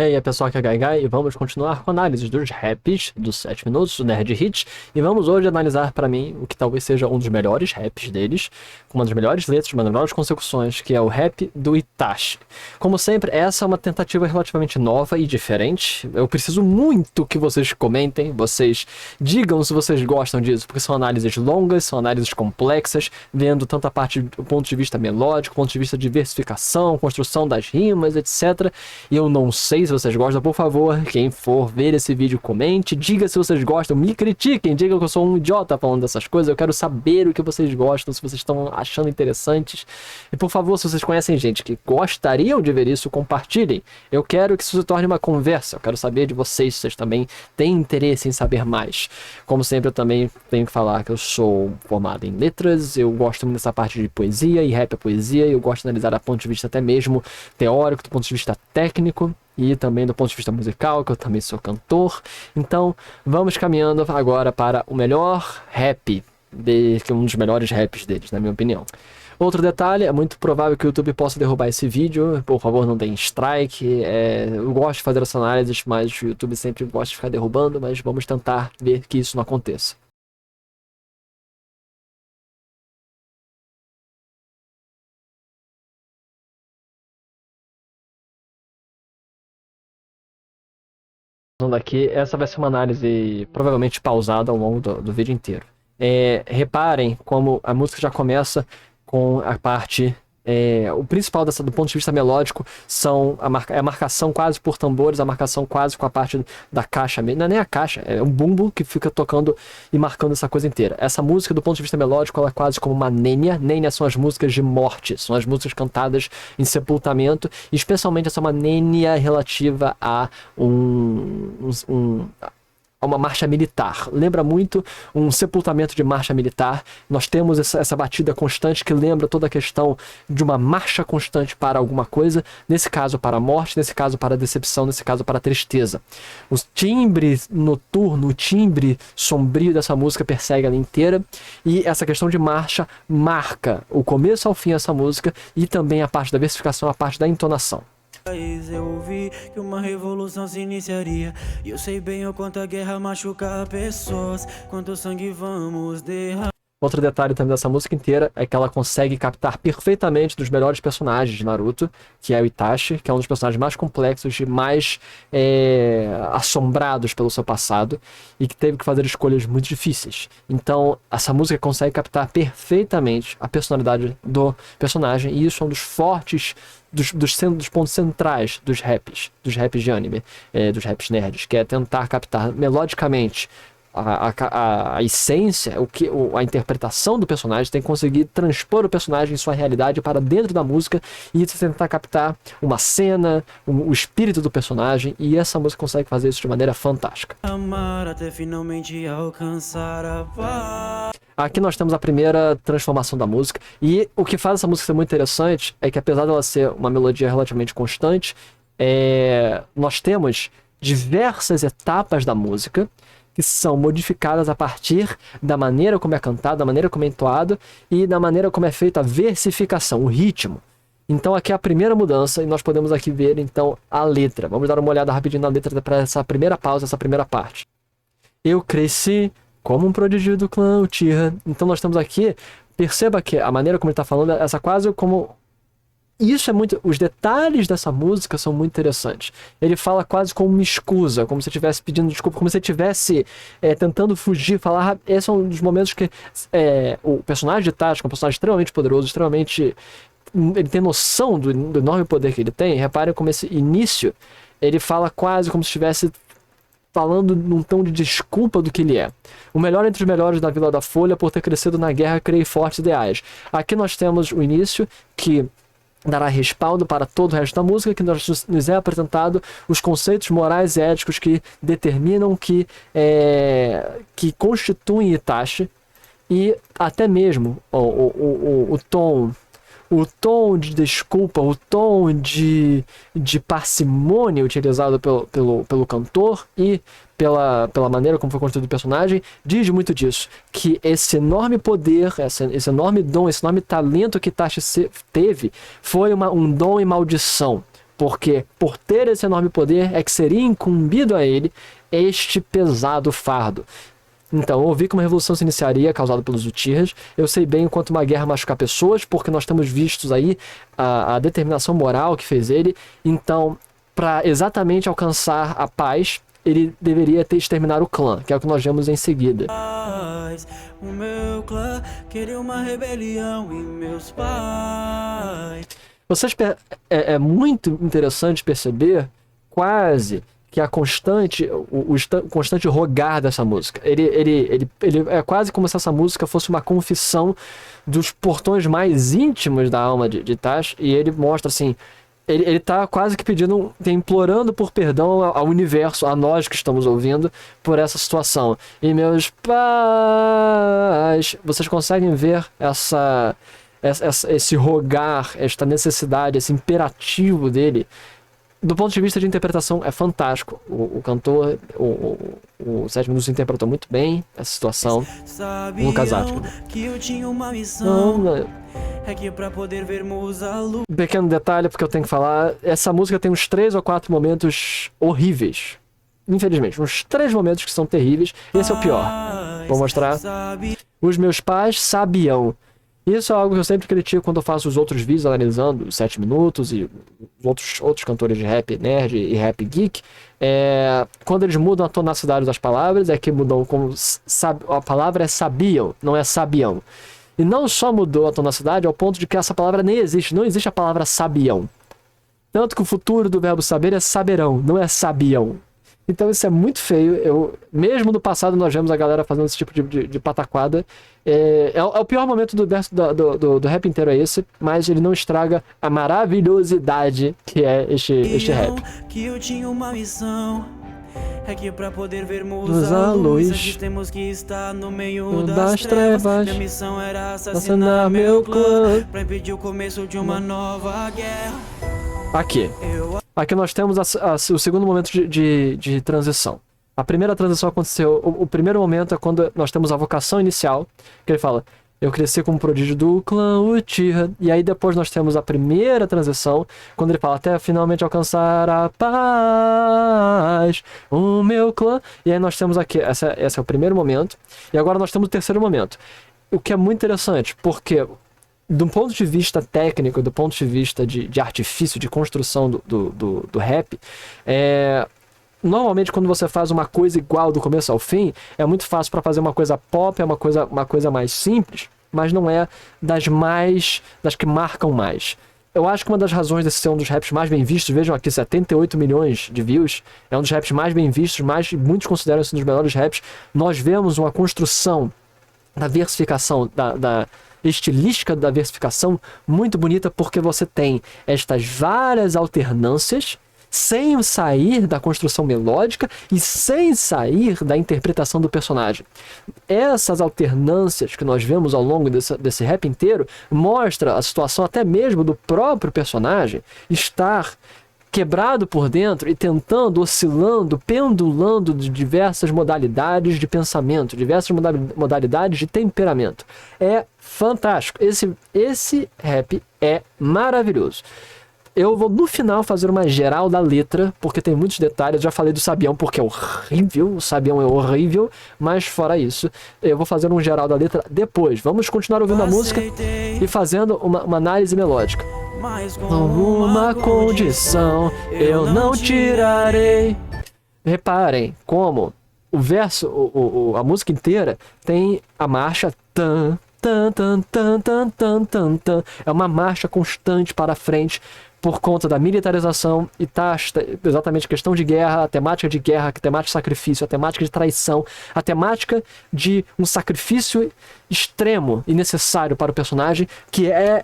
E aí, pessoal, aqui é Gaigai e vamos continuar com a análise dos raps dos 7 minutos do Nerd Hits. E vamos hoje analisar para mim o que talvez seja um dos melhores raps deles, com uma das melhores letras, uma das melhores consecuções, que é o rap do Itachi. Como sempre, essa é uma tentativa relativamente nova e diferente. Eu preciso muito que vocês comentem, vocês digam se vocês gostam disso, porque são análises longas, são análises complexas, vendo tanto a parte do ponto de vista melódico, ponto de vista de diversificação, construção das rimas, etc. E eu não sei se vocês gostam, por favor, quem for ver esse vídeo, comente, diga se vocês gostam, me critiquem, digam que eu sou um idiota falando dessas coisas, eu quero saber o que vocês gostam, se vocês estão achando interessantes. E por favor, se vocês conhecem gente que gostariam de ver isso, compartilhem. Eu quero que isso se torne uma conversa, eu quero saber de vocês, se vocês também têm interesse em saber mais. Como sempre, eu também tenho que falar que eu sou formado em letras, eu gosto muito dessa parte de poesia, e rap é poesia, e eu gosto de analisar do ponto de vista até mesmo teórico, do ponto de vista técnico, e também do ponto de vista musical, que eu também sou cantor. Então, vamos caminhando agora para o melhor rap, que é um dos melhores raps deles, na minha opinião. Outro detalhe, é muito provável que o YouTube possa derrubar esse vídeo, por favor não deem strike, eu gosto de fazer essa análise, mas o YouTube sempre gosta de ficar derrubando, mas vamos tentar ver que isso não aconteça. Aqui, essa vai ser uma análise provavelmente pausada ao longo do vídeo inteiro. Reparem como a música já começa com a parte... o principal do ponto de vista melódico são a marcação quase por tambores, a marcação quase com a parte da caixa, não é nem a caixa, é um bumbo que fica tocando e marcando essa coisa inteira. Essa música, do ponto de vista melódico, ela é quase como uma nênia. Nênia são as músicas de morte, são as músicas cantadas em sepultamento, e especialmente essa é uma nênia relativa a uma marcha militar. Lembra muito um sepultamento de marcha militar. Nós temos essa batida constante que lembra toda a questão de uma marcha constante para alguma coisa, nesse caso para a morte, nesse caso para a decepção, nesse caso para a tristeza. O timbre noturno, o timbre sombrio dessa música persegue ela inteira, e essa questão de marcha marca o começo ao fim dessa música, e também a parte da versificação, a parte da entonação. Eu ouvi que uma revolução se iniciaria, e eu sei bem o quanto a guerra machuca pessoas, quanto sangue vamos derramar. Outro detalhe também dessa música inteira é que ela consegue captar perfeitamente dos melhores personagens de Naruto, que é o Itachi, que é um dos personagens mais complexos e mais assombrados pelo seu passado, e que teve que fazer escolhas muito difíceis. Então, essa música consegue captar perfeitamente a personalidade do personagem, e isso é um dos fortes, dos pontos centrais dos raps de anime, dos raps nerds, que é tentar captar melodicamente a essência, a interpretação do personagem, tem que conseguir transpor o personagem em sua realidade para dentro da música, e tentar captar uma cena, o espírito do personagem, e essa música consegue fazer isso de maneira fantástica. Amar até finalmente alcançar a paz. Aqui nós temos a primeira transformação da música, e o que faz essa música ser muito interessante é que, apesar dela ser uma melodia relativamente constante, nós temos diversas etapas da música que são modificadas a partir da maneira como é cantado, da maneira como é entoado, e da maneira como é feita a versificação, o ritmo. Então aqui é a primeira mudança, e nós podemos aqui ver então a letra. Vamos dar uma olhada rapidinho na letra para essa primeira pausa, essa primeira parte. Eu cresci como um prodígio do clã Uchiha. Então nós temos aqui, perceba que a maneira como ele está falando, essa quase como... Isso é muito... Os detalhes dessa música são muito interessantes. Ele fala quase como uma escusa, como se estivesse pedindo desculpa, como se estivesse tentando fugir, falar... Esse é um dos momentos que o personagem de Itachi, que é um personagem extremamente poderoso, extremamente... Ele tem noção do enorme poder que ele tem. Reparem como esse início, ele fala quase como se estivesse falando num tom de desculpa do que ele é. O melhor entre os melhores da Vila da Folha, por ter crescido na guerra, criei fortes ideais. Aqui nós temos o início, que dará respaldo para todo o resto da música, que nos é apresentado os conceitos morais e éticos que determinam, que constituem Itachi, e até mesmo o tom de desculpa, o tom de parcimônia utilizado pelo cantor, e pela maneira como foi construído o personagem, diz muito disso, que esse enorme poder, esse enorme dom, esse enorme talento que Itachi teve, foi um dom e maldição, porque por ter esse enorme poder é que seria incumbido a ele este pesado fardo. Então, eu ouvi que uma revolução se iniciaria causada pelos Uchihas. Eu sei bem o quanto uma guerra machucar pessoas, porque nós temos vistos aí a determinação moral que fez ele. Então, para exatamente alcançar a paz, ele deveria ter exterminado o clã, que é o que nós vemos em seguida. O meu clã queria uma rebelião e meus pais. É muito interessante perceber quase que a constante, o constante rogar dessa música. Ele é quase como se essa música fosse uma confissão dos portões mais íntimos da alma de Itachi, e ele mostra assim, ele tá quase que pedindo, implorando por perdão ao universo, a nós que estamos ouvindo, por essa situação. E meus pais, vocês conseguem ver esse rogar, esta necessidade, esse imperativo dele. Do ponto de vista de interpretação, é fantástico. O cantor, o 7 Minutos interpretou muito bem essa situação. Um Kazaki. Que eu tinha uma missão. É que pra poder vermos a luz. Pequeno detalhe, porque eu tenho que falar. Essa música tem uns 3 ou 4 momentos horríveis. Infelizmente, uns 3 momentos que são terríveis. Esse é o pior. Vou mostrar. Os meus pais sabiam. Isso é algo que eu sempre critico quando eu faço os outros vídeos analisando os 7 Minutos e outros cantores de rap nerd e rap geek. Quando eles mudam a tonacidade das palavras, é que mudam como a palavra é sabiam, não é sabião. E não só mudou a tonacidade ao ponto de que essa palavra nem existe, não existe a palavra sabião. Tanto que o futuro do verbo saber é saberão, não é sabião. Então isso é muito feio. Mesmo no passado nós vemos a galera fazendo esse tipo de pataquada. É o pior momento do rap inteiro é esse, mas ele não estraga a maravilhosidade que é este rap. Que eu tinha uma missão. É que pra poder vermos a luz, aqui temos que estar no meio das trevas. Minha missão era assassinar meu clã, pra impedir o começo de uma nova guerra. Aqui nós temos o segundo momento de transição. A primeira transição aconteceu... O primeiro momento é quando nós temos a vocação inicial, que ele fala: eu cresci como prodígio do clã Uchiha. E aí depois nós temos a primeira transição, quando ele fala: até finalmente alcançar a paz, o meu clã. E aí nós temos aqui, esse é o primeiro momento. E agora nós temos o terceiro momento. O que é muito interessante, porque do ponto de vista técnico, do ponto de vista de artifício, de construção do rap, normalmente quando você faz uma coisa igual do começo ao fim, é muito fácil para fazer uma coisa pop, é uma coisa mais simples, mas não é das que marcam mais. Eu acho que uma das razões desse ser um dos raps mais bem vistos, vejam aqui, 78 milhões de views, é um dos raps mais bem vistos, muitos consideram esse um dos melhores raps. Nós vemos uma construção da versificação, da estilística da versificação muito bonita, porque você tem estas várias alternâncias sem sair da construção melódica e sem sair da interpretação do personagem. Essas alternâncias que nós vemos ao longo desse rap inteiro mostra a situação até mesmo do próprio personagem estar quebrado por dentro e tentando, oscilando, pendulando de diversas modalidades de pensamento, diversas modalidades de temperamento. É fantástico. Esse rap é maravilhoso. Eu vou no final fazer uma geral da letra, porque tem muitos detalhes. Eu já falei do Sabião porque é horrível, o Sabião é horrível, mas fora isso, eu vou fazer um geral da letra depois. Vamos continuar ouvindo a música e fazendo uma análise melódica. Mas com uma condição eu não tirarei. Reparem como o verso, a música inteira tem a marcha tan, tan, tan, tan, tan, tan, tan, tan. É uma marcha constante para frente por conta da militarização e exatamente questão de guerra, a temática de guerra, a temática de sacrifício, a temática de traição, a temática de um sacrifício extremo e necessário para o personagem, que é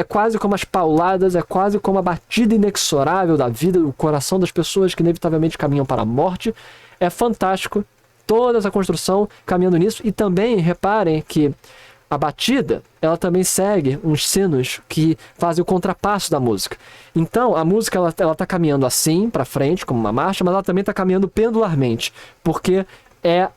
quase como as pauladas, é quase como a batida inexorável da vida, do coração das pessoas que inevitavelmente caminham para a morte. É fantástico toda essa construção caminhando nisso. E também reparem que a batida, ela também segue uns sinos que fazem o contrapasso da música. Então, a música ela tá caminhando assim para frente, como uma marcha, mas ela também está caminhando pendularmente, porque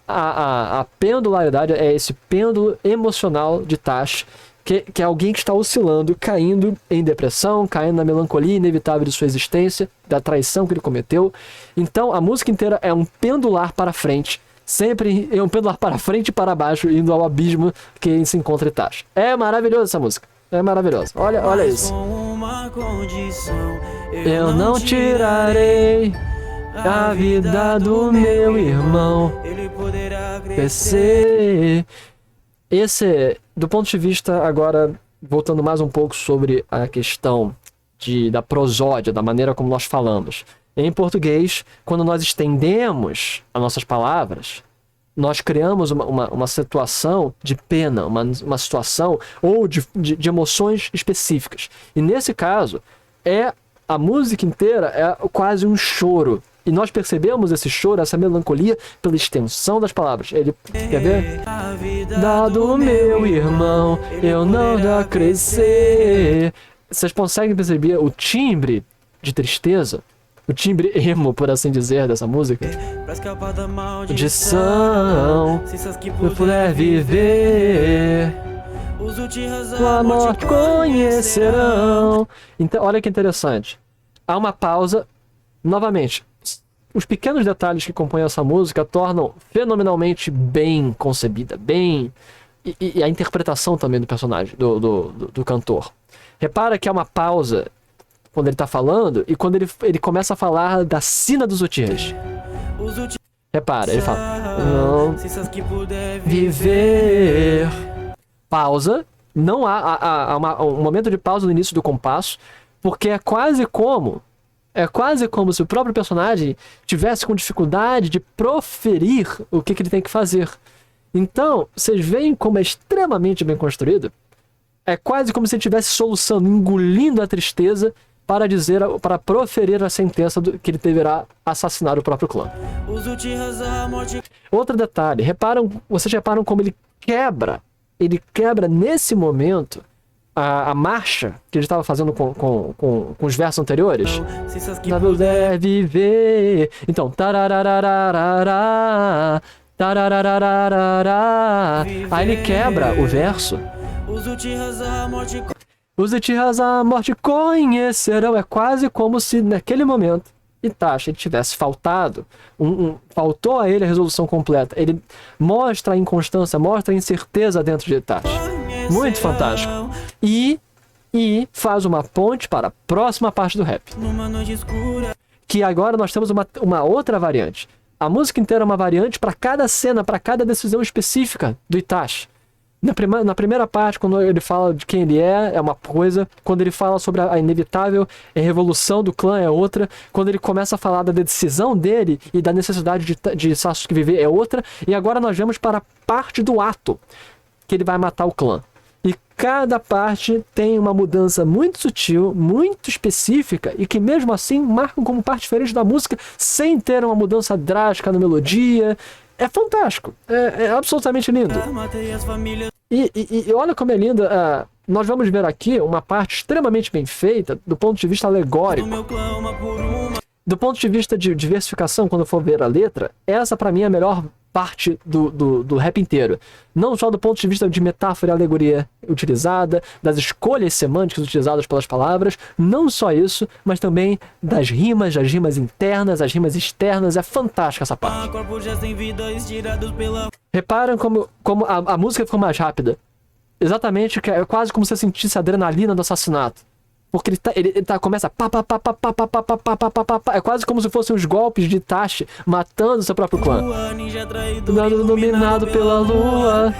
a pendularidade é esse pêndulo emocional de Itachi que é alguém que está oscilando, caindo em depressão, caindo na melancolia inevitável de sua existência, da traição que ele cometeu. Então a música inteira é um pendular para frente, sempre é um pendular para frente e para baixo, indo ao abismo que se encontra Itachi. É maravilhosa essa música, é maravilhosa. Olha isso. Eu não tirarei a vida do meu irmão. Ele poderá crescer. Esse, do ponto de vista agora, voltando mais um pouco sobre a questão da prosódia, da maneira como nós falamos. Em português, quando nós estendemos as nossas palavras, nós criamos uma situação de pena, uma situação ou de emoções específicas. E nesse caso, a música inteira é quase um choro. E nós percebemos esse choro, essa melancolia, pela extensão das palavras. Ele, quer ver? Dado meu irmão, eu não dá crescer. Vocês conseguem perceber o timbre de tristeza? O timbre emo, por assim dizer, dessa música? Maldição, se eu puder viver, a morte conhecerão. Então, olha que interessante. Há uma pausa. Novamente, os pequenos detalhes que compõem essa música tornam fenomenalmente bem concebida, e a interpretação também do personagem, do cantor. Repara que há uma pausa quando ele está falando e quando ele começa a falar da sina dos Uchihas. Repara, ele fala: não viver. Pausa. Não há um momento de pausa no início do compasso, porque é quase como se o próprio personagem tivesse com dificuldade de proferir o que ele tem que fazer. Então, vocês veem como é extremamente bem construído. É quase como se ele estivesse soluçando, engolindo a tristeza para proferir a sentença que ele deverá assassinar o próprio clã. Outro detalhe, vocês reparam como ele quebra nesse momento a marcha que ele estava fazendo com os versos anteriores. Na puder viver. Então, tarararararará, tarararararará. Aí ele quebra o verso. Os Uchihas a morte conhecerão. É quase como se naquele momento Itachi tivesse faltado. Faltou a ele a resolução completa. Ele mostra a inconstância, mostra a incerteza dentro de Itachi. Muito fantástico. E faz uma ponte para a próxima parte do rap. Que agora nós temos uma outra variante. A música inteira é uma variante para cada cena, para cada decisão específica do Itachi. Na primeira parte, quando ele fala de quem ele é uma coisa. Quando ele fala sobre a inevitável revolução do clã, é outra. Quando ele começa a falar da decisão dele e da necessidade de Sasuke viver, é outra. E agora nós vamos para a parte do ato, que ele vai matar o clã. E cada parte tem uma mudança muito sutil, muito específica, e que mesmo assim marcam como parte diferente da música, sem ter uma mudança drástica na melodia. É fantástico, é absolutamente lindo. E olha como é linda. Nós vamos ver aqui uma parte extremamente bem feita do ponto de vista alegórico. Do ponto de vista de diversificação, quando eu for ver a letra, essa pra mim é a melhor parte do rap inteiro. Não só do ponto de vista de metáfora e alegoria utilizada, das escolhas semânticas utilizadas pelas palavras, não só isso, mas também das rimas, as rimas internas, as rimas externas. É fantástica essa parte. Reparam como a música ficou mais rápida. Exatamente, é quase como se você sentisse a adrenalina do assassinato. Porque ele começa pá, pá, pá, pá, pá, pá, pá, pá, pá, pá, pá, pá. É quase como se fossem os golpes de Itachi matando seu próprio clã. Dominado pela lua,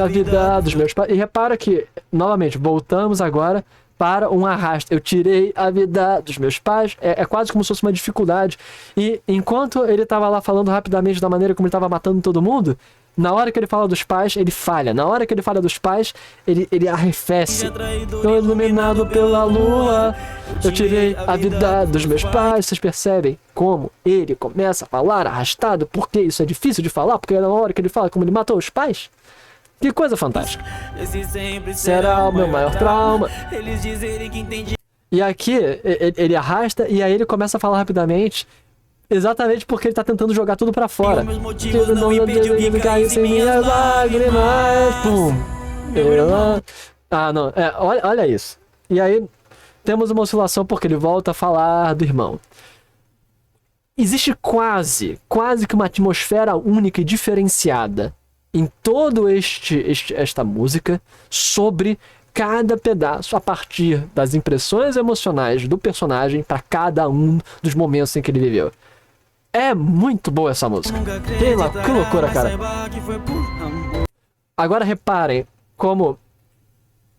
a vida dos meus pais. E repara que, novamente, voltamos agora para um arrasto. Eu tirei a vida dos meus pais. É quase como se fosse uma dificuldade. E enquanto ele estava lá falando rapidamente da maneira como ele estava matando todo mundo, na hora que ele fala dos pais, ele falha. Na hora que ele fala dos pais, ele arrefece. Tô iluminado pela lua, eu tirei a vida dos meus pais. Vocês percebem como ele começa a falar arrastado? Porque isso é difícil de falar, porque na hora que ele fala como ele matou os pais. Que coisa fantástica. Será o meu maior trauma. E aqui, ele arrasta e aí ele começa a falar rapidamente. Exatamente porque ele tá tentando jogar tudo pra fora. Não impediu que caísse minhas lágrimas. Pum. Ah, não. Olha isso. E aí, temos uma oscilação porque ele volta a falar do irmão. Existe quase que uma atmosfera única e diferenciada em todo esta música sobre cada pedaço a partir das impressões emocionais do personagem para cada um dos momentos em que ele viveu. É muito boa essa música. Que loucura, cara. Agora reparem como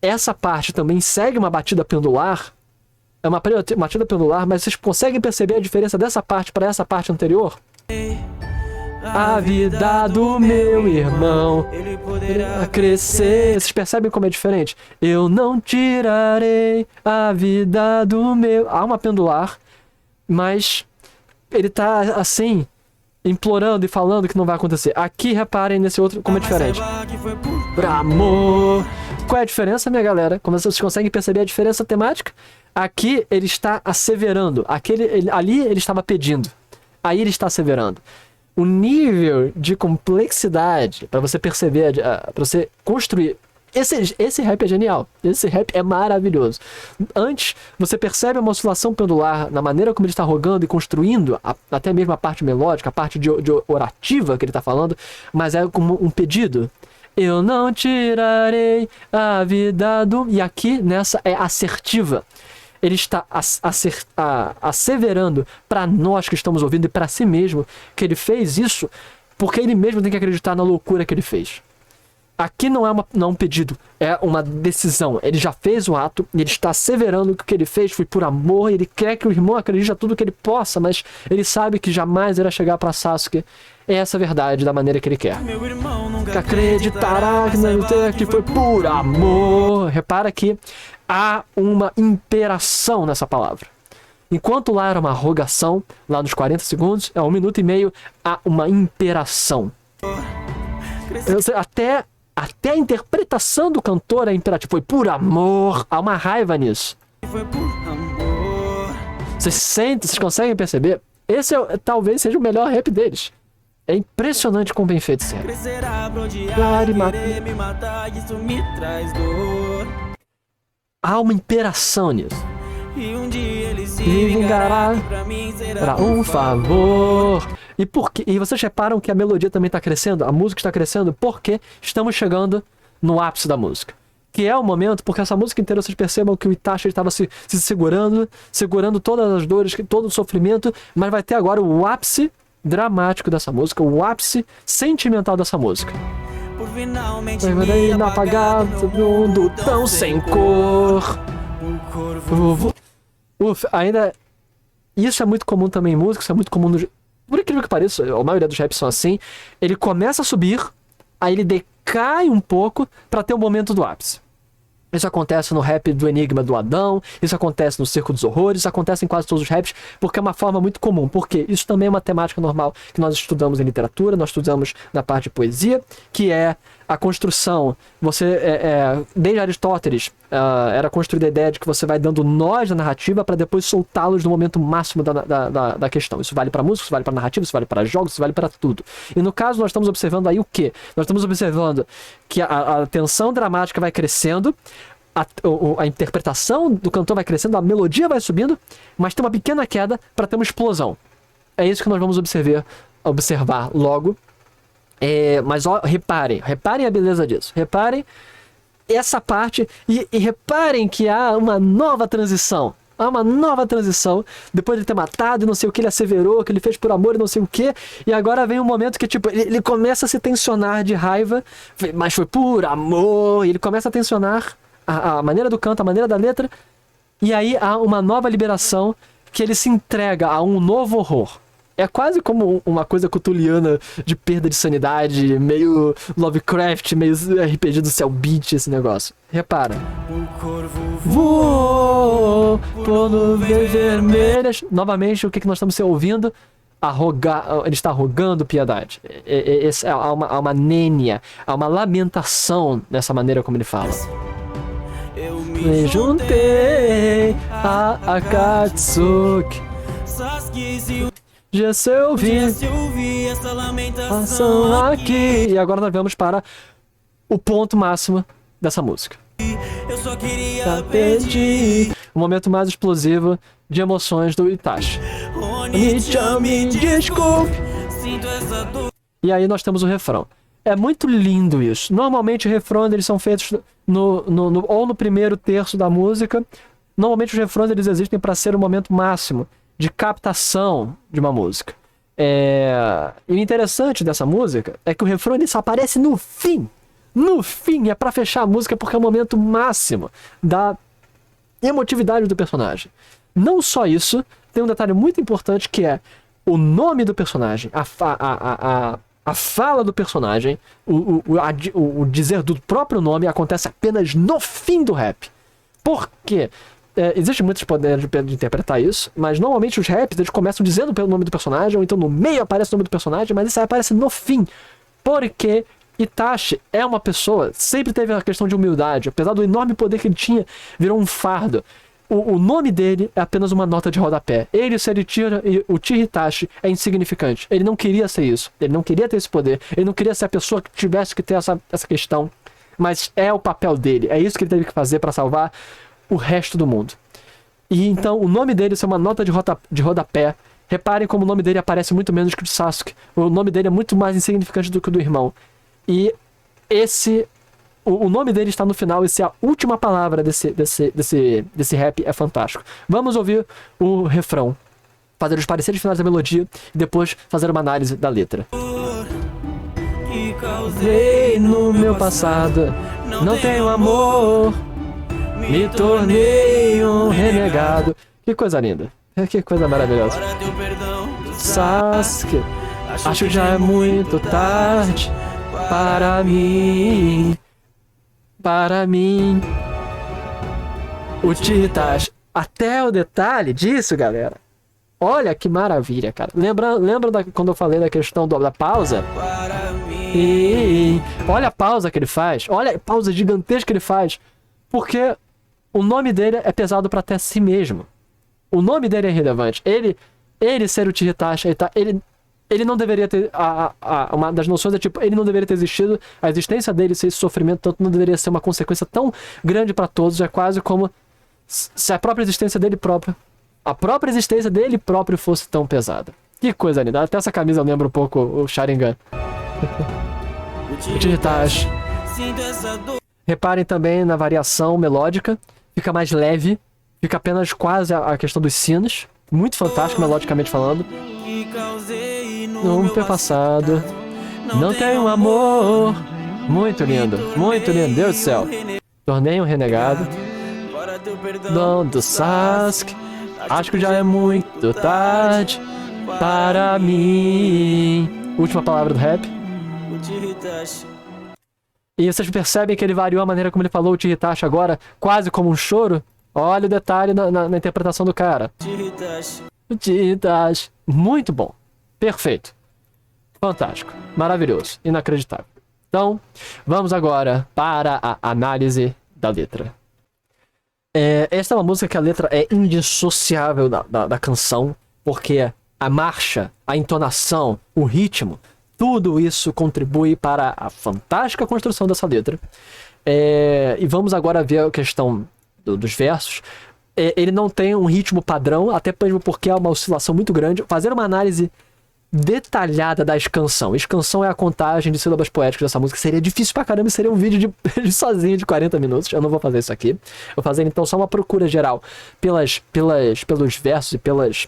essa parte também segue uma batida pendular. É uma batida pendular, mas vocês conseguem perceber a diferença dessa parte para essa parte anterior? A vida do meu irmão a crescer. Vocês percebem como é diferente? Eu não tirarei a vida do meu... Há uma pendular, mas ele tá assim, implorando e falando que não vai acontecer. Aqui, reparem nesse outro como é diferente. Por amor. Qual é a diferença, minha galera? Como vocês conseguem perceber a diferença temática? Aqui ele está asseverando. Ali ele estava pedindo. Aí ele está asseverando. O nível de complexidade para você perceber, para você construir. Esse rap é genial. Esse rap é maravilhoso. Antes, você percebe uma oscilação pendular na maneira como ele está rogando e construindo, até mesmo a parte melódica, a parte de orativa que ele está falando, mas é como um pedido. Eu não tirarei a vida do... E aqui, nessa, é assertiva. Ele está asseverando para nós que estamos ouvindo e para si mesmo que ele fez isso porque ele mesmo tem que acreditar na loucura que ele fez. Aqui não é um pedido, é uma decisão. Ele já fez o ato e ele está asseverando que o que ele fez foi por amor. Ele quer que o irmão acredite tudo que ele possa, mas ele sabe que jamais irá chegar para Sasuke essa verdade da maneira que ele quer. Meu irmão nunca Acreditará que foi por amor. Repara que há uma imperação nessa palavra. Enquanto lá era uma rogação, lá nos 40 segundos, é 1 minuto e meio, há uma imperação. Até a interpretação do cantor é imperativa. Foi por amor. Há uma raiva nisso. Foi por amor. Vocês conseguem perceber? Esse talvez seja o melhor rap deles. É impressionante como bem feito esse rap. Crescerá pra odiar e querer me matar, isso me traz dor. Há uma imperação nisso. E um dia ele se vingará vingará, que pra mim será para um favor. E vocês reparam que a melodia também está crescendo, a música está crescendo, porque estamos chegando no ápice da música. Que é o momento, porque essa música inteira vocês percebam que o Itachi estava se segurando todas as dores, todo o sofrimento, mas vai ter agora o ápice dramático dessa música, o ápice sentimental dessa música. por finalmente Vai me apagar apagar todo mundo tão sem cor. O corvo Ainda... Isso é muito comum também em música, isso é muito comum Por incrível que pareça, a maioria dos raps são assim. Ele começa a subir, aí ele decai um pouco pra ter o momento do ápice. Isso acontece no rap do Enigma do Adão, isso acontece no Circo dos Horrores, isso acontece em quase todos os raps, porque é uma forma muito comum. Porque isso também é uma temática normal que nós estudamos em literatura, nós estudamos na parte de poesia, que é a construção. Desde Aristóteles, era construída a ideia de que você vai dando nós na narrativa para depois soltá-los no momento máximo da questão. Isso vale para música, isso vale para narrativa, isso vale para jogos, isso vale para tudo. E no caso, nós estamos observando aí o quê? Nós estamos observando que a tensão dramática vai crescendo, a interpretação do cantor vai crescendo, a melodia vai subindo, mas tem uma pequena queda para ter uma explosão. É isso que nós vamos observar logo. Mas reparem a beleza disso. Reparem essa parte e reparem que há uma nova transição. Há uma nova transição. Depois de ele ter matado e não sei o que, ele asseverou, que ele fez por amor e não sei o que. E agora vem um momento que tipo ele começa a se tensionar de raiva, mas foi por amor. E ele começa a tensionar a maneira do canto, a maneira da letra. E aí há uma nova liberação que ele se entrega a um novo horror. É quase como uma coisa cutuliana de perda de sanidade, meio Lovecraft, meio RPG do Cell Beat, esse negócio. Repara. O corvo Voou por nuvens vermelhas. Novamente, o que nós estamos ouvindo? Ele está rogando piedade. Há uma nênia, há uma lamentação nessa maneira como ele fala. eu Me juntei a Akatsuki. Sasuke, se Já se ouvi se ouvir essa lamentação ação aqui. E agora nós vamos para o ponto máximo dessa música. Eu só queria pedir O momento mais explosivo de emoções do Itachi. Oni-chan, me desculpe, sinto essa dor. E aí nós temos o refrão. É muito lindo isso. Normalmente os refrões eles são feitos ou no primeiro terço da música. Normalmente os refrões eles existem para ser o momento máximo de captação de uma música. E o interessante dessa música é que o refrão ele só aparece no fim. No fim, é para fechar a música porque é o momento máximo da emotividade do personagem. Não só isso, tem um detalhe muito importante que é o nome do personagem, a fala do personagem, o dizer do próprio nome acontece apenas no fim do rap. Por quê? Existem muitos poderes de interpretar isso, mas normalmente os raps eles começam dizendo pelo nome do personagem, ou então no meio aparece o nome do personagem, mas isso aí aparece no fim. Porque Itachi é uma pessoa, sempre teve a questão de humildade, apesar do enorme poder que ele tinha, virou um fardo. O nome dele é apenas uma nota de rodapé. Ele, se ele tira o Uchiha Itachi, é insignificante. Ele não queria ser isso. Ele não queria ter esse poder. Ele não queria ser a pessoa que tivesse que ter essa questão. Mas é o papel dele. É isso que ele teve que fazer para salvar o resto do mundo. E então, o nome dele ser uma nota de rodapé. Reparem como o nome dele aparece muito menos que o de Sasuke. O nome dele é muito mais insignificante do que o do irmão. E o nome dele está no final, e se a última palavra desse rap é fantástico. Vamos ouvir o refrão, fazer os pareceres finais da melodia e depois fazer uma análise da letra. Que causei No meu passado, não tenho amor, me tornei um renegado. Que coisa linda, que coisa maravilhosa. Para teu perdão, Sasuke, acho que já é muito tarde para mim. Para mim, o Itachi. Até o detalhe disso, galera. Olha que maravilha, cara. Lembra quando eu falei da questão da pausa? para mim. E olha a pausa que ele faz. Olha a pausa gigantesca que ele faz. Porque o nome dele é pesado para até si mesmo. O nome dele é irrelevante. Ele ser o Itachi, ele não deveria ter... uma das noções é tipo, ele não deveria ter existido. A existência dele, esse sofrimento, tanto não deveria ser uma consequência tão grande para todos. É quase como se a própria existência dele própria, a própria existência dele próprio fosse tão pesada. Que coisa linda. Até essa camisa lembra um pouco o Sharingan. O Itachi. Sinto essa dor. Reparem também na variação melódica. Fica mais leve. Fica apenas quase a questão dos sinos. Muito fantástico, melodicamente falando. Que causei No meu passado, não tenho amor. Muito lindo, Deus do céu. Tornei um renegado. Para teu perdão, Dom do Sasuke, acho que já é muito tarde para mim. Última palavra do rap. Uchiha Itachi. E vocês percebem que ele variou a maneira como ele falou o Itachi agora, quase como um choro? Olha o detalhe na interpretação do cara. Uchiha Itachi. Itachi. Muito bom. Perfeito. Fantástico. Maravilhoso. Inacreditável. Então, vamos agora para a análise da letra. Esta é uma música que a letra é indissociável da canção, porque a marcha, a entonação, o ritmo, tudo isso contribui para a fantástica construção dessa letra. E vamos agora ver a questão dos versos. Ele não tem um ritmo padrão, até mesmo porque há uma oscilação muito grande. Fazer uma análise detalhada da escansão. Escansão é a contagem de sílabas poéticas dessa música. Seria difícil pra caramba, seria um vídeo de sozinho de 40 minutos. Eu não vou fazer isso aqui. Vou fazer então só uma procura geral pelos versos e pelas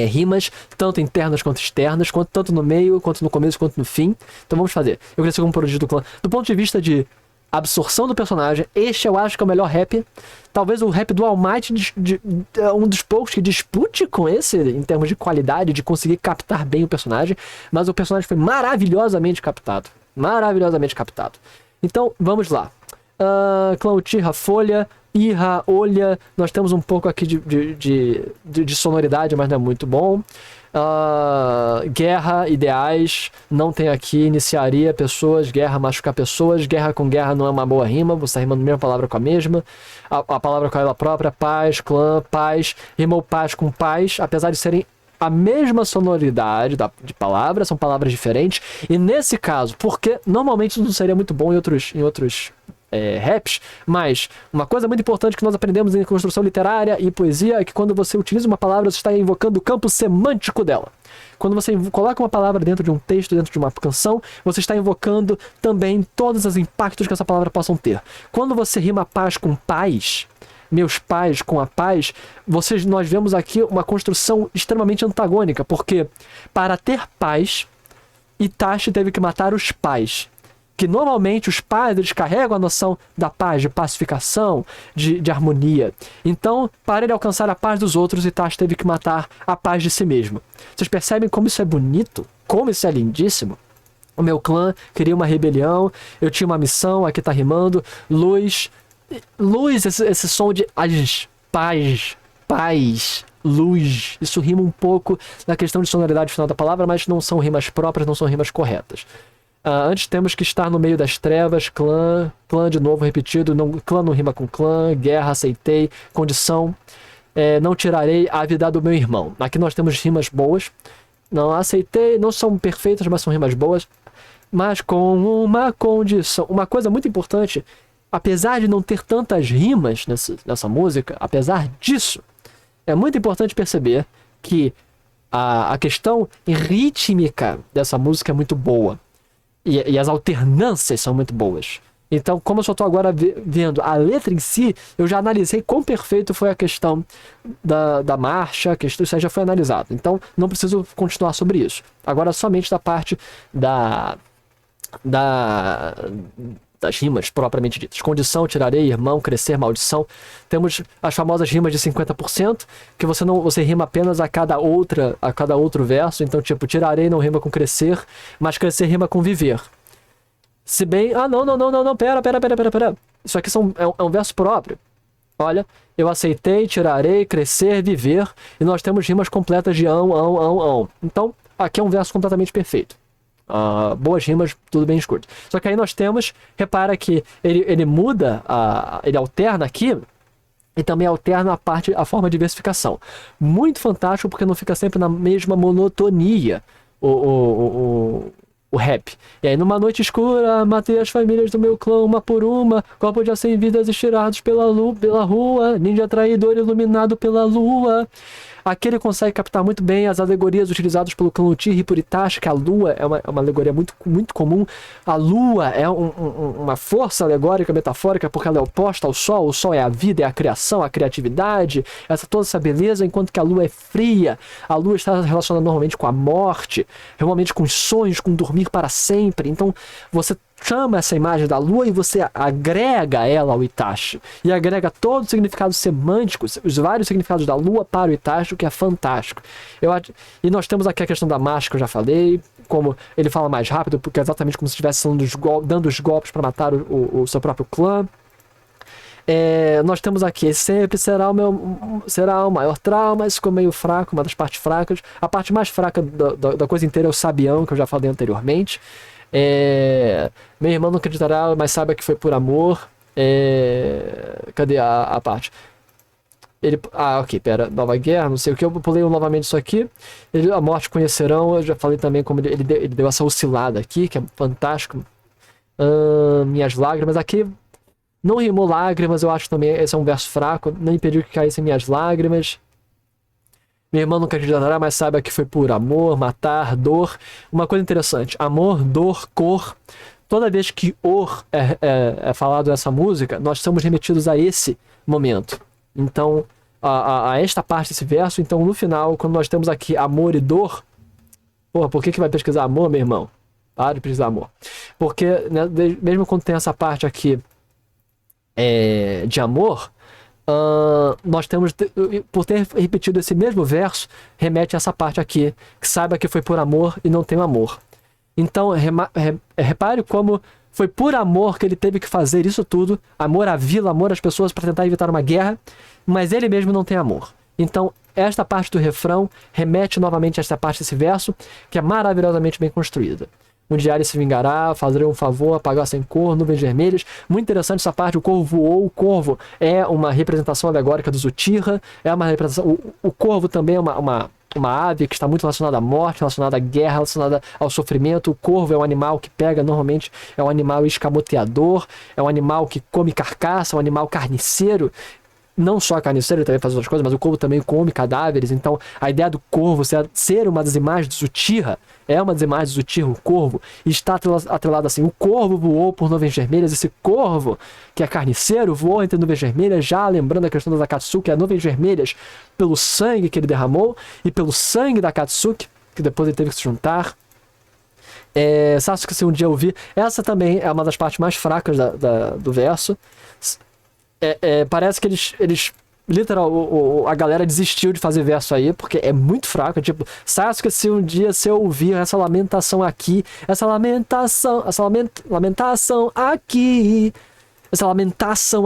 rimas, tanto internas quanto externas, tanto no meio, quanto no começo, quanto no fim. Então vamos fazer. Eu cresci como um prodígio do clã. Do ponto de vista de absorção do personagem, este eu acho que é o melhor rap. Talvez o rap do All Might um dos poucos que dispute com esse em termos de qualidade, de conseguir captar bem o personagem, mas o personagem foi maravilhosamente captado. Maravilhosamente captado. Então, vamos lá. Clã Uchiha, folha, Iha, olha. Nós temos um pouco aqui de sonoridade, mas não é muito bom. Guerra, ideais, não tem aqui, iniciaria pessoas, guerra, machucar pessoas, guerra com guerra não é uma boa rima, você está rimando a mesma palavra com a mesma, a palavra com ela própria, paz, clã, paz, rimou paz com paz, apesar de serem a mesma sonoridade de palavras, são palavras diferentes, e nesse caso, porque normalmente isso não seria muito bom em outros raps, mas uma coisa muito importante que nós aprendemos em construção literária e poesia é que quando você utiliza uma palavra, você está invocando o campo semântico dela. Quando você coloca uma palavra dentro de um texto, dentro de uma canção, você está invocando também todos os impactos que essa palavra possam ter. Quando você rima paz com paz, meus pais com a paz, nós vemos aqui uma construção extremamente antagônica, porque para ter paz, Itachi teve que matar os pais. Que normalmente os pais eles carregam a noção da paz, de pacificação, de harmonia. Então, para ele alcançar a paz dos outros, Itachi teve que matar a paz de si mesmo. Vocês percebem como isso é bonito? Como isso é lindíssimo? O meu clã queria uma rebelião, eu tinha uma missão, aqui tá rimando, luz, esse som de paz, luz. Isso rima um pouco na questão de sonoridade final da palavra, mas não são rimas próprias, não são rimas corretas. Antes temos que estar no meio das trevas, clã de novo repetido, clã não rima com clã, guerra, aceitei, condição, não tirarei a vida do meu irmão. Aqui nós temos rimas boas, não aceitei, não são perfeitas, mas são rimas boas, mas com uma condição. Uma coisa muito importante, apesar de não ter tantas rimas nessa música, apesar disso, é muito importante perceber que a questão rítmica dessa música é muito boa. E as alternâncias são muito boas. Então, como eu só estou agora vendo a letra em si, eu já analisei quão perfeito foi a questão da marcha, isso aí já foi analisado. Então, não preciso continuar sobre isso. Agora, somente da parte das rimas propriamente ditas. Condição, tirarei, irmão, crescer, maldição. Temos as famosas rimas de 50%, que você rima apenas a cada outro verso. Então, tipo, tirarei não rima com crescer, mas crescer rima com viver. Se bem... não, pera. Isso aqui é um verso próprio. Olha, eu aceitei, tirarei, crescer, viver, e nós temos rimas completas de ão. Então, aqui é um verso completamente perfeito. Boas rimas, tudo bem escuro. Só que aí nós temos, repara que ele muda, ele alterna aqui e também alterna a forma de versificação. Muito fantástico, porque não fica sempre na mesma monotonia o rap. E aí, numa noite escura, matei as famílias do meu clã uma por uma, corpos já sem vidas estirados pela rua, ninja traidor iluminado pela lua. Aqui ele consegue captar muito bem as alegorias utilizadas pelo clã Uchiha e por Itachi, que a lua é uma alegoria muito, muito comum. A lua é uma força alegórica, metafórica, porque ela é oposta ao sol. O sol é a vida, é a criação, a criatividade, toda essa beleza, enquanto que a lua é fria. A lua está relacionada normalmente com a morte, normalmente com os sonhos, com dormir para sempre. Então, você chama essa imagem da lua e você agrega ela ao Itachi. E agrega todos os significados semânticos, os vários significados da lua para o Itachi, o que é fantástico. E nós temos aqui a questão da marcha que eu já falei, como ele fala mais rápido, porque é exatamente como se estivesse dando os golpes para matar o seu próprio clã. Nós temos aqui, sempre será o maior trauma, isso ficou meio fraco, uma das partes fracas. A parte mais fraca da coisa inteira é o sabião, que eu já falei anteriormente. Meu irmão não acreditará, mas saiba que foi por amor. Cadê a parte? Ok, pera, nova guerra, não sei o que, eu pulei novamente isso aqui. A morte conhecerão, eu já falei também como ele deu essa oscilada aqui, que é fantástico. Minhas lágrimas, aqui não rimou lágrimas, eu acho também, esse é um verso fraco, não impediu que caíssem minhas lágrimas. Meu irmão nunca acreditará, mas saiba que foi por amor, matar, dor. Uma coisa interessante, amor, dor, cor. Toda vez que or é falado nessa música, nós estamos remetidos a esse momento. Então, a esta parte desse verso, então no final, quando nós temos aqui amor e dor, por que vai pesquisar amor, meu irmão? Para de pesquisar amor. Porque, né, mesmo quando tem essa parte aqui de amor, nós temos, por ter repetido esse mesmo verso, remete a essa parte aqui, que saiba que foi por amor e não tem amor. Então, repare como foi por amor que ele teve que fazer isso tudo, amor à vila, amor às pessoas, para tentar evitar uma guerra, mas ele mesmo não tem amor. Então, esta parte do refrão remete novamente a esta parte desse verso, que é maravilhosamente bem construída. Um dia ele se vingará, farei um favor, apagar sem cor, nuvens vermelhas. Muito interessante essa parte, o corvo voou. O corvo é uma representação alegórica dos Uchiha, é uma representação. O corvo também é uma uma ave que está muito relacionada à morte, relacionada à guerra, relacionada ao sofrimento. O corvo é um animal que pega, normalmente, é um animal escamoteador, é um animal que come carcaça, é um animal carniceiro. Não só carniceiro, ele também faz outras coisas, mas o corvo também come cadáveres. Então, a ideia do corvo ser uma das imagens do Zutirra, é uma das imagens do Zutirra, o corvo, e está atrelado assim: o corvo voou por nuvens vermelhas. Esse corvo, que é carniceiro, voou entre nuvens vermelhas, já lembrando a questão das Akatsuki, as nuvens vermelhas pelo sangue que ele derramou, e pelo sangue da Akatsuki, que depois ele teve que se juntar. Sasuke, se um dia ouvir, essa também é uma das partes mais fracas do verso. Parece que eles literal, a galera desistiu de fazer verso aí, porque é muito fraco. Tipo, Sasuke, se um dia você ouvir essa lamentação aqui, essa lamentação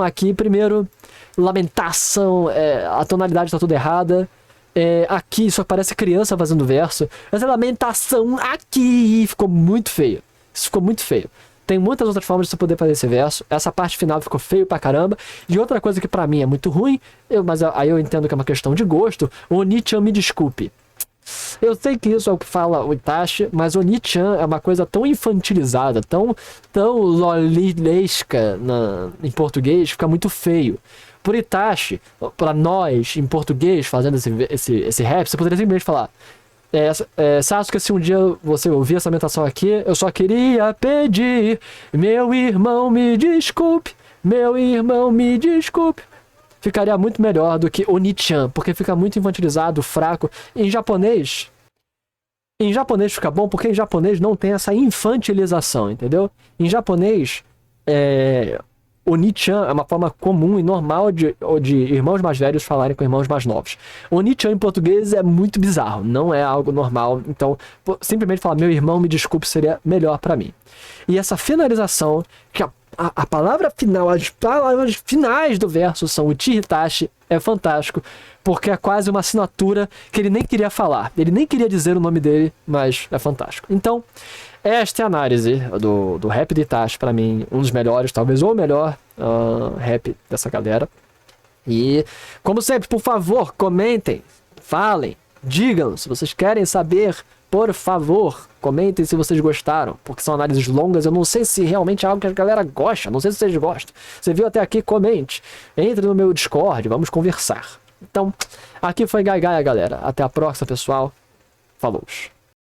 aqui, primeiro, lamentação, a tonalidade tá toda errada. Aqui só parece criança fazendo verso. Essa lamentação aqui ficou muito feio. Isso ficou muito feio. Tem muitas outras formas de você poder fazer esse verso. Essa parte final ficou feio pra caramba. E outra coisa que pra mim é muito ruim, mas aí eu entendo que é uma questão de gosto, o Oni-chan, me desculpe. Eu sei que isso é o que fala o Itachi, mas o Oni-chan é uma coisa tão infantilizada, tão lolilesca em português, fica muito feio. Por Itachi, pra nós, em português, fazendo esse rap, você poderia simplesmente falar: Sasuke, se um dia você ouvir essa lamentação aqui, eu só queria pedir, meu irmão me desculpe, meu irmão me desculpe. Ficaria muito melhor do que Oni-chan, porque fica muito infantilizado, fraco. Em japonês fica bom, porque em japonês não tem essa infantilização, entendeu? Em japonês, Oni-chan é uma forma comum e normal de irmãos mais velhos falarem com irmãos mais novos. Oni-chan em português é muito bizarro, não é algo normal. Então, simplesmente falar meu irmão me desculpe seria melhor pra mim. E essa finalização, que a palavra final, as palavras finais do verso são Uchiha Itachi, é fantástico, porque é quase uma assinatura que ele nem queria falar. Ele nem queria dizer o nome dele, mas é fantástico. Então, esta é a análise do rap de Itachi, pra mim, um dos melhores, talvez o melhor rap dessa galera. E, como sempre, por favor, comentem, falem, digam se vocês querem saber, por favor, comentem se vocês gostaram, porque são análises longas, eu não sei se realmente é algo que a galera gosta, não sei se vocês gostam. Você viu até aqui, comente, entre no meu Discord, vamos conversar. Então, aqui foi Gai Gaia, galera. Até a próxima, pessoal. Falou!